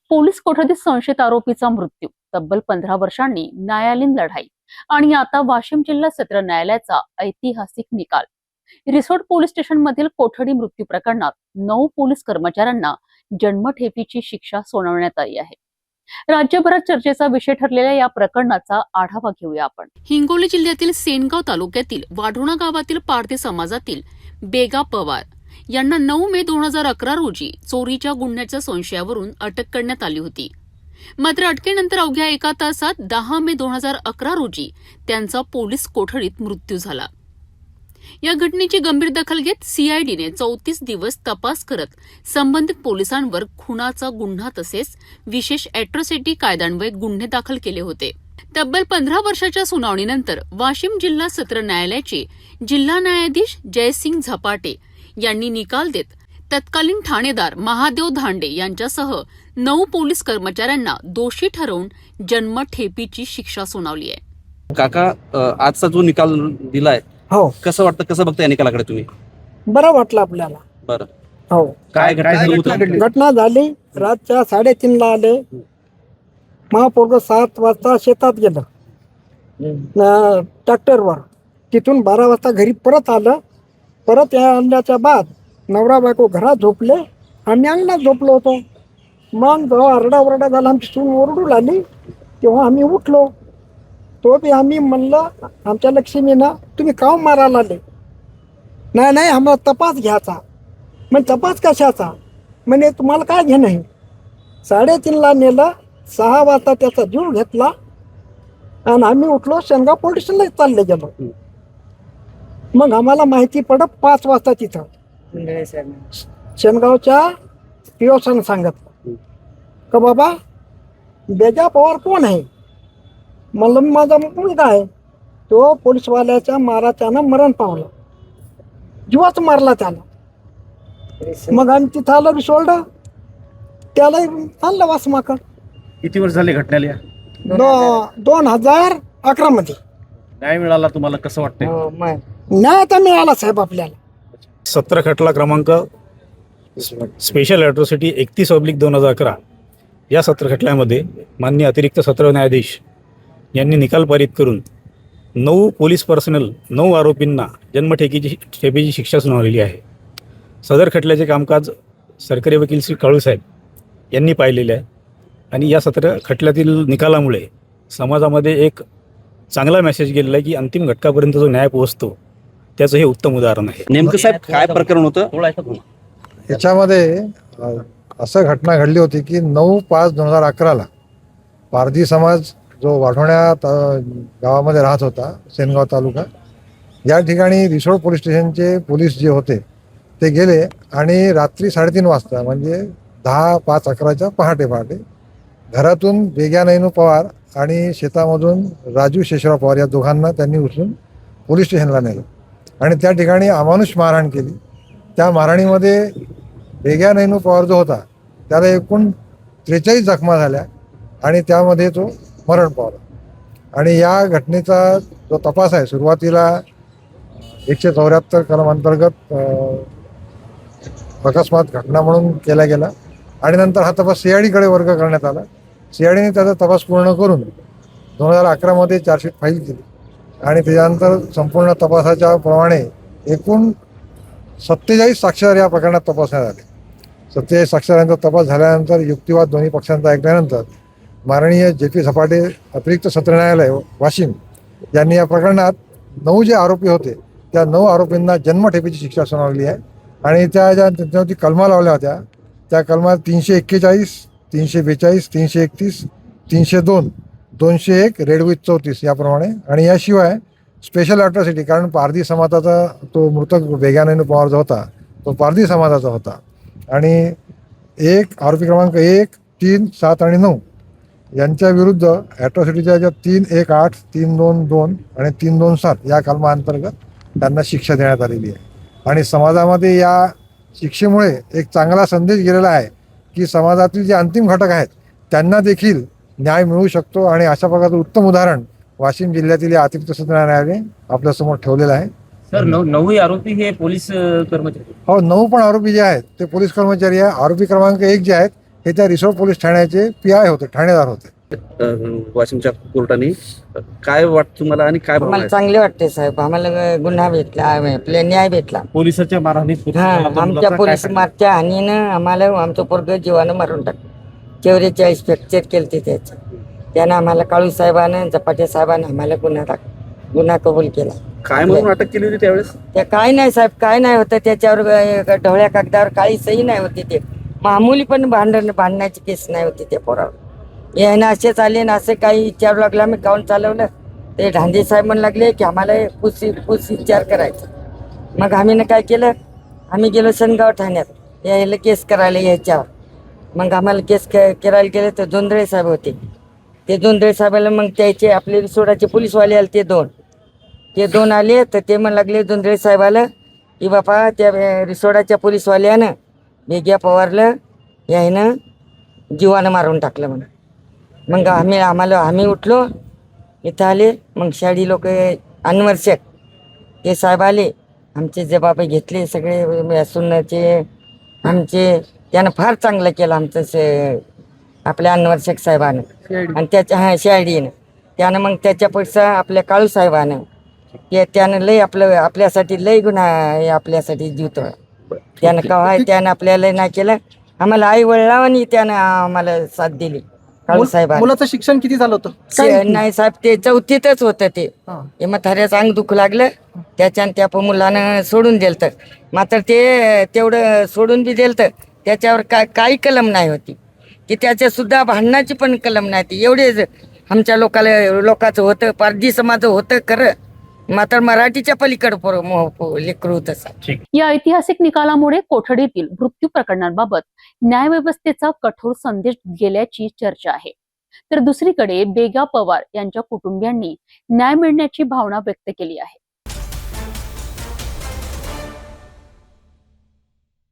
Police कोठडीत संशयित आरोपीचा मृत्यू, तब्बल 15 वर्षांनी न्यायालयीन लढाई आणि आता वाशिम जिल्हा सत्र न्यायालयाचा ऐतिहासिक निकाल. रिसोड पोलीस स्टेशन मधील कोठडी मृत्यू प्रकरणात 9 पोलीस कर्मचाऱ्यांना जन्मठेपेची शिक्षा सुनावण्यात आली आहे. राज्यभरात चर्चेचा विषय ठरलेल्या या प्रकरणाचा आढावा घेऊया आपण. हिंगोली जिल्ह्यातील सेनगाव तालुक्यातील वाढोणा गावातील पारधी समाजातील बेगा पवार यांना 9 मे 2011 रोजी चोरीच्या गुन्ह्याच्या संशयावरून अटक करण्यात आली होती. मात्र अटकेनंतर अवघ्या एका तासात 10 मे 2011 रोजी त्यांचा पोलीस कोठडीत मृत्यू झाला. या घटनेची गंभीर दखल घेत सीआयडीने 34 दिवस तपास करत संबंधित पोलिसांवर खुनाचा गुन्हा तसेच विशेष अॅट्रॉसिटी कायद्यान्वये गुन्हे दाखल केले होते. तब्बल 15 वर्षाच्या सुनावणीनंतर वाशिम जिल्हा सत्र न्यायालयाचे जिल्हा न्यायाधीश जयसिंग झपाटे यांनी निकाल देत तत्कालीन ठाणेदार महादेव धांडे यांच्यासह 9 पोलीस कर्मचाऱ्यांना दोषी ठरवून जन्मठेपेची शिक्षा सुनावली आहे. काका, आजचा जो निकाल दिलाय, हो, कसं वाटतं, कसं बघता या निकालाकडे तुम्ही? बरं वाटलं आपल्याला. बरं, हो, काय घटना झाली रातच्या 3:30ला आले. महापोरग 7 वाजता शेतात गेलं ट्रॅक्टरवर. तिथून 12 वाजता घरी परत आलं. परत आल्याच्या बाद नवरा बायको घरात झोपले, आम्ही अंगणात झोपलो होतो. मग जेव्हा आरडाओरडा झाला, आमची सून ओरडू लागली, तेव्हा आम्ही उठलो. तो बी आम्ही म्हणलं आमच्या लक्ष्मीनं, तुम्ही का मारायला आले? नाही नाही, आम्हाला तपास घ्यायचा. मग तपास कशाचा? म्हणजे तुम्हाला काय घेणं आहे? 3:30ला नेलं. 6 वाजता त्याचा जीव घेतला आणि आम्ही उठलो, शेनगाव पोलीस स्टेशनला चालले गेलो. मग आम्हाला माहिती पडत 5 वाजता तिथं शेनगावच्या पिओसानं सांगितलं का बाबा बेगा पवार कोण आहे? म्हणलं माझा मुलगा आहे. तो पोलीसवाल्याच्या माराच्यानं मरण पावला, जीवाच मारला त्याला. मग आम्ही तिथं आलं, रिसोल्ड त्याला आणलं वासमाकड. किती वर्ष झाले घटनेला? 2011 मध्ये न्याय मिळाला तुम्हाला? कसं वाटतंय? न्याय आता मिळाला साहेब आपल्याला. सत्र खटला क्रमांक स्पेशल अॅट्रॉसिटी 31/2011 या सत्र खटल्यामध्ये माननीय अतिरिक्त सत्र न्यायाधीश यांनी निकाल पारित करून 9 पोलीस पर्सनल 9 आरोपींना जन्मठेपेची शिक्षा सुनावलेली आहे. सदर खटल्याचे कामकाज सरकारी वकील श्री काळूसाहेब यांनी पाहिलेले आहे आणि या सत्र खटल्यातील निकालामुळे समाजामध्ये एक चांगला मेसेज गेलेला आहे की अंतिम घटकापर्यंत जो न्याय पोहोचतो त्याचं हे उत्तम उदाहरण आहे. नेमकं साहेब काय प्रकरण होतं? याच्यामध्ये असं घटना घडली होती की 9/5/2011 पारधी समाज जो वाढवण्या गावामध्ये राहत होता, सेनगाव तालुका, या ठिकाणी रिसोड पोलीस स्टेशनचे पोलीस जे होते ते गेले आणि रात्री 3:30 वाजता म्हणजे 10:05-11च्या पहाटे घरातून बेग्या नैनू पवार आणि शेतामधून राजू शेषराव पवार या दोघांना त्यांनी उचलून पोलीस स्टेशनला नेलं आणि त्या ठिकाणी अमानुष मारहाण केली. त्या मारहाणीमध्ये बेग्या नैनू पवार जो होता त्याला एकूण 43 जखमा झाल्या आणि त्यामध्ये तो मरण पावला. आणि या घटनेचा जो तपास आहे, सुरुवातीला 174 कलम अंतर्गत अकस्मात घटना म्हणून केला गेला आणि नंतर हा तपास सीआयडीकडे वर्ग करण्यात आला. सीआयडीने त्याचा तपास पूर्ण करून 2011 मध्ये चार्जशीट फाईल केली आणि त्याच्यानंतर संपूर्ण तपासाच्या प्रमाणे एकूण 47 साक्षीदार या प्रकरणात तपासण्यात आले. 47 साक्षीदारांचा तपास झाल्यानंतर युक्तिवाद दोन्ही पक्षांचा ऐकल्यानंतर माननीय JP झपाटे अतिरिक्त सत्र न्यायालय वाशिम यांनी या प्रकरणात 9 जे आरोपी होते त्या 9 आरोपींना जन्मठेपेची शिक्षा सुनावली आहे. आणि त्या ज्या त्यांच्यावरती कलमा लावल्या होत्या त्या कलमात 341, 342, 331, 302, 201, रेड विथ 34 याप्रमाणे. आणि याशिवाय स्पेशल अॅट्रॉसिटी, कारण पारधी समाजाचा तो मृतक बेग्या नैनू पवार जो होता तो पारधी समाजाचा होता आणि आरोपी क्रमांक 1, 3, 7 आणि 9 यांच्या विरुद्ध ॲट्रॉसिटीच्या ज्या 318, 322 आणि 327 या कलमाअंतर्गत त्यांना शिक्षा देण्यात आलेली आहे. आणि समाजामध्ये या शिक्षेमुळे एक चांगला संदेश गेलेला आहे की समाजातील जे अंतिम घटक आहेत त्यांना देखील न्याय मिळू शकतो आणि अशा प्रकारचं उत्तम उदाहरण वाशिम जिल्ह्यातील या अतिरिक्त सत्र न्यायालयाने आपल्यासमोर ठेवलेलं आहे. सर, 9 आरोपी हे पोलीस कर्मचारी? हो, 9 पण आरोपी जे आहेत ते पोलीस कर्मचारी आहे. आरोपी क्रमांक 1 जे आहेत हे त्या रिसोड पोलीस ठाण्याचे PI होते, ठाणेदार होते. वाशिमच्या कोर्टाने काय वाटतं तुम्हाला आणि काय भावना आम्हाला आहेत? चांगले वाटते साहेब. आम्हाला गुन्हा भेटला, आपला न्याय भेटला. पोलिसाच्या मारहाणीत हा, आमच्या पोलीस मारच्या हानीनं आम्हाला आमचं पोरग जीवानं मारून टाकलं. 44 फ्रॅक्चर केलते त्याचे. त्यानं आम्हाला काळू साहेबानं, झपाटे साहेबानं आम्हाला गुन्हा कबूल केला. काय म्हणून अटक केली होती त्यावेळेस? त्या काय नाही साहेब, काय नाही होतं त्याच्यावर. ढवळ्या कागदावर काही सही नाही होती. ते मामूली पण भांडण्याची केस नाही होती त्या पोरावर. यानं असेच आले ना, असं काही विचारू लागला. मी काउंट चालवलं ते ढांडे साहेब म्हणू लागले की आम्हाला पूस विचार करायचा. मग आम्ही ना काय केलं, आम्ही गेलो सनगाव ठाण्यात यायला केस करायला यायच्यावर. मग आम्हाला केस करायला गेले तर जोंधळे साहेब होते. ते जोंधळे साहेबाला मग त्याचे आपले रिसोडाचे पोलीसवाले आले ते दोन आले. तर ते म्हणू लागले जोंधळे साहेबाला की बापा त्या रिसोडाच्या पोलीसवाल्यानं वेग्या पवारलं यानं जीवानं मारून टाकलं म्हणून. मग आम्ही उठलो, इथं आले. मग शाडी लोक अनवर्षक ते साहेब आले, आमचे जबाब घेतले सगळे सुन्नाचे आमचे. त्यानं फार चांगलं केलं आमचं आपल्या अनवर्षक साहेबानं आणि त्याच्या शाडीनं. त्यानं मग त्याच्यापेक्षा आपल्या काळू साहेबानं त्यानं लय आपल्यासाठी लय गुन्हा आपल्यासाठी जीवतो. त्यानं त्यानं आपल्याला नाही केलं. आम्हाला आई वडिलांनी त्यानं आम्हाला साथ दिली. काळू साहेबांनी. मुलाचं शिक्षण किती झालं होतं? नाही साहेब, ते 4थीतच होतं. ते म्हाताऱ्याचं अंग दुखू लागलं त्याच्यानं त्या मुलानं सोडून दिलं. मात्र ते तेवढं सोडून बी दिलं. त्याच्यावर काही कलम नाही होती की त्याच्या सुद्धा भांडणाची पण कलम नाही ती. एवढे आमच्या लोकांचं होतं, पारधी समाज होतं खरं, मात्र मराठीच्या पलीकडं लेकरू होतं. या ऐतिहासिक निकालामुळे कोठडीतील मृत्यू प्रकरणांबाबत न्यायव्यवस्थेचा कठोर संदेश गेल्याची चर्चा आहे. तर दुसरीकडे बेगा पवार यांच्या कुटुंबियांनी न्याय मिळण्याची भावना व्यक्त केली आहे.